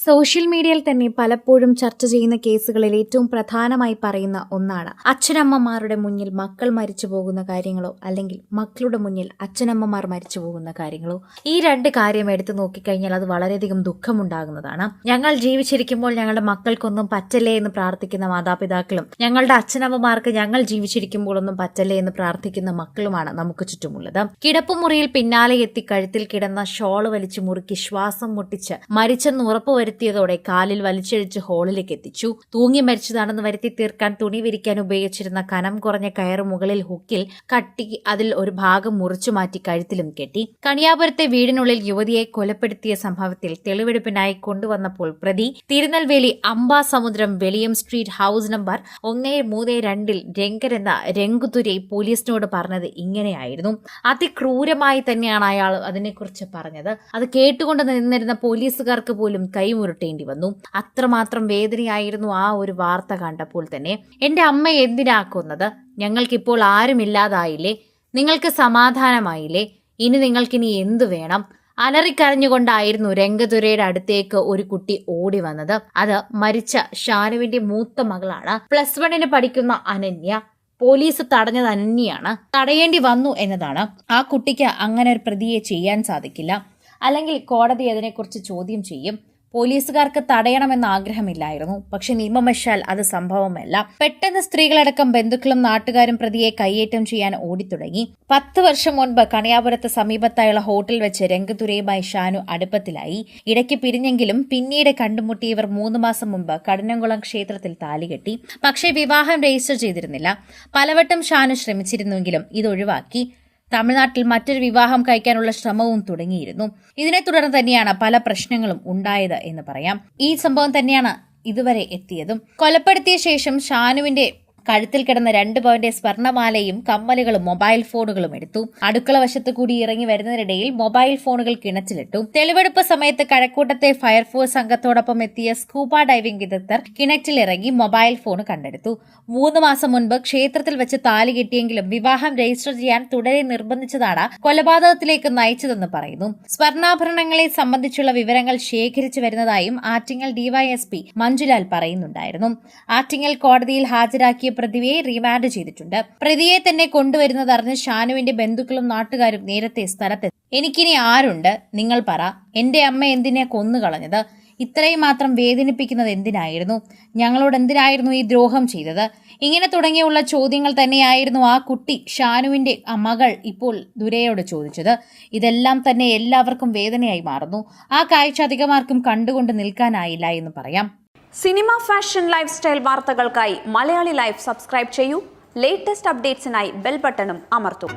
Social മീഡിയയിൽ തന്നെ പലപ്പോഴും ചർച്ച ചെയ്യുന്ന കേസുകളിൽ ഏറ്റവും പ്രധാനമായി പറയുന്ന ഒന്നാണ് അച്ഛനമ്മമാരുടെ മുന്നിൽ മക്കൾ മരിച്ചു പോകുന്ന കാര്യങ്ങളോ അല്ലെങ്കിൽ മക്കളുടെ മുന്നിൽ അച്ഛനമ്മമാർ മരിച്ചു പോകുന്ന കാര്യങ്ങളോ. ഈ രണ്ട് കാര്യം എടുത്തു നോക്കിക്കഴിഞ്ഞാൽ അത് വളരെയധികം ദുഃഖമുണ്ടാകുന്നതാണ്. ഞങ്ങൾ ജീവിച്ചിരിക്കുമ്പോൾ ഞങ്ങളുടെ മക്കൾക്കൊന്നും പറ്റല്ലേ എന്ന് പ്രാർത്ഥിക്കുന്ന മാതാപിതാക്കളും ഞങ്ങളുടെ അച്ഛനമ്മമാർക്ക് ഞങ്ങൾ ജീവിച്ചിരിക്കുമ്പോൾ ഒന്നും പറ്റല്ലേ എന്ന് പ്രാർത്ഥിക്കുന്ന മക്കളുമാണ് നമുക്ക് ചുറ്റുമുള്ളത്. കിടപ്പുമുറിയിൽ പിന്നാലെ എത്തി കഴുത്തിൽ കിടന്ന ഷോള് വലിച്ചു മുറുക്കി ശ്വാസം മുട്ടിച്ച് മരിച്ചെന്ന് ഉറപ്പുവരുത്തിയതോടെ കാലിൽ വലിച്ചിഴിച്ച് ഹോളിലേക്ക് എത്തിച്ചു. തൂങ്ങി മരിച്ചതാണെന്ന് വരുത്തി തീർക്കാൻ തുണി വിരിക്കാൻ ഉപയോഗിച്ചിരുന്ന കനം കുറഞ്ഞ കയറ് മുകളിൽ ഹുക്കിൽ കട്ടി അതിൽ ഒരു ഭാഗം മുറിച്ചു മാറ്റി കഴുത്തിലും കെട്ടി. കണിയാപുരത്തെ വീടിനുള്ളിൽ യുവതിയെ കൊലപ്പെടുത്തിയ സംഭവത്തിൽ തെളിവെടുപ്പിനായി കൊണ്ടുവന്നപ്പോൾ പ്രതി Tirunelveli Ambasamudram Veliyam street house number 132 Rangan എന്ന രംഗുതുരൈ പോലീസിനോട് പറഞ്ഞത് ഇങ്ങനെയായിരുന്നു. അതിക്രൂരമായി തന്നെയാണ് അയാൾ അതിനെക്കുറിച്ച് പറഞ്ഞത്. അത് കേട്ടുകൊണ്ട് നിന്നിരുന്ന പോലീസുകാർക്ക് പോലും കൈമുരുട്ടേണ്ടി വന്നു. അത്രമാത്രം വേദനയായിരുന്നു ആ ഒരു വാർത്ത കണ്ടപ്പോൾ തന്നെ. എന്റെ അമ്മ എന്തിനാക്കുന്നത്? ഞങ്ങൾക്കിപ്പോൾ ആരുമില്ലാതായില്ലേ? നിങ്ങൾക്ക് സമാധാനമായില്ലേ? ഇനി നിങ്ങൾക്കിനി എന്തു വേണം? അലറിക്കരഞ്ഞുകൊണ്ടായിരുന്നു രംഗതുരയുടെ അടുത്തേക്ക് ഒരു കുട്ടി ഓടി വന്നത്. അത് മരിച്ച ഷാനുവിന്റെ മൂത്ത മകളാണ്. +1 പഠിക്കുന്ന അനന്യ. പോലീസ് തടഞ്ഞത് അനന്യയാണ്. തടയേണ്ടി വന്നു എന്നതാണ്. ആ കുട്ടിക്ക് അങ്ങനെ ഒരു പ്രതിയെ ചെയ്യാൻ സാധിക്കില്ല. അല്ലെങ്കിൽ കോടതി അതിനെക്കുറിച്ച് ചോദ്യം ചെയ്യും. പോലീസുകാർക്ക് തടയണമെന്ന് ആഗ്രഹമില്ലായിരുന്നു. പക്ഷെ നിയമവശാൽ അത് സംഭവമല്ല. പെട്ടെന്ന് സ്ത്രീകളടക്കം ബന്ധുക്കളും നാട്ടുകാരും പ്രതിയെ കയ്യേറ്റം ചെയ്യാൻ ഓടിത്തുടങ്ങി. 10 വർഷം മുൻപ് കണിയാപുരത്ത് സമീപത്തായുള്ള ഹോട്ടൽ വെച്ച് രംഗതുരയുമായി ഷാനു അടുപ്പത്തിലായി. ഇടയ്ക്ക് പിരിഞ്ഞെങ്കിലും പിന്നീട് കണ്ടുമുട്ടിയവർ 3 മാസം മുമ്പ് കഠിനംകുളം ക്ഷേത്രത്തിൽ താലികെട്ടി. പക്ഷേ വിവാഹം രജിസ്റ്റർ ചെയ്തിരുന്നില്ല. പലവട്ടം ഷാനു ശ്രമിച്ചിരുന്നുവെങ്കിലും ഇതൊഴിവാക്കി. തമിഴ്നാട്ടിൽ മറ്റൊരു വിവാഹം കഴിക്കാനുള്ള ശ്രമവും തുടങ്ങിയിരുന്നു. ഇതിനെ തുടർന്ന് തന്നെയാണ് പല പ്രശ്നങ്ങളും ഉണ്ടായത് എന്ന് പറയാം. ഈ സംഭവം തന്നെയാണ് ഇതുവരെ എത്തിയതും. കൊലപ്പെടുത്തിയ ശേഷം ഷാനുവിന്റെ കഴുത്തിൽ കിടന്ന 2 പവന്റെ സ്വർണമാലയും കമ്മലുകളും മൊബൈൽ ഫോണുകളും എടുത്തു. അടുക്കള വശത്ത് കൂടി ഇറങ്ങി വരുന്നതിനിടയിൽ മൊബൈൽ ഫോണുകൾ കിണറ്റിലിട്ടു. തെളിവെടുപ്പ് സമയത്ത് കഴക്കൂട്ടത്തെ ഫയർഫോഴ്സ് സംഘത്തോടൊപ്പം എത്തിയ സ്കൂബ ഡൈവിംഗ് വിദഗ്ധർ കിണറ്റിലിറങ്ങി മൊബൈൽ ഫോൺ കണ്ടെടുത്തു. 3 മാസം മുൻപ് ക്ഷേത്രത്തിൽ വെച്ച് താലി കെട്ടിയെങ്കിലും വിവാഹം രജിസ്റ്റർ ചെയ്യാൻ തുടരെ നിർബന്ധിച്ചതാണ് കൊലപാതകത്തിലേക്ക് നയിച്ചതെന്ന് പറയുന്നു. സ്വർണ്ണാഭരണങ്ങളെ സംബന്ധിച്ചുള്ള വിവരങ്ങൾ ശേഖരിച്ചു വരുന്നതായും ആറ്റിങ്ങൽ ഡിവൈഎസ്പി മഞ്ജുലാൽ പറയുന്നുണ്ടായിരുന്നു. ആറ്റിങ്ങൽ കോടതിയിൽ ഹാജരാക്കിയ പ്രതിയെ റിമാൻഡ് ചെയ്തിട്ടുണ്ട്. പ്രതിയെ തന്നെ കൊണ്ടുവരുന്നതറിഞ്ഞ് ഷാനുവിന്റെ ബന്ധുക്കളും നാട്ടുകാരും നേരത്തെ സ്ഥലത്തെത്തി. എനിക്കിനി ആരുണ്ട്? നിങ്ങൾ പറ. എന്റെ അമ്മ എന്തിനെ കൊന്നുകളഞ്ഞത്? ഇത്രയും മാത്രം വേദനിപ്പിക്കുന്നത് എന്തിനായിരുന്നു? ഞങ്ങളോട് എന്തിനായിരുന്നു ഈ ദ്രോഹം ചെയ്തത്? ഇങ്ങനെ തുടങ്ങിയുള്ള ചോദ്യങ്ങൾ തന്നെയായിരുന്നു ആ കുട്ടി ഷാനുവിന്റെ മകൾ ഇപ്പോൾ ദുരയോട് ചോദിച്ചത്. ഇതെല്ലാം തന്നെ എല്ലാവർക്കും വേദനയായി മാറുന്നു. ആ കാഴ്ച അധികമാർക്കും കണ്ടുകൊണ്ട് നിൽക്കാനായില്ല എന്ന് പറയാം. സിനിമ, ഫാഷൻ, ലൈഫ് സ്റ്റൈൽ വാർത്തകൾക്കായി മലയാളി ലൈഫ് സബ്സ്ക്രൈബ് ചെയ്യൂ. ലേറ്റസ്റ്റ് അപ്ഡേറ്റ്സിനായി ബെൽ ബട്ടണും അമർത്തൂ.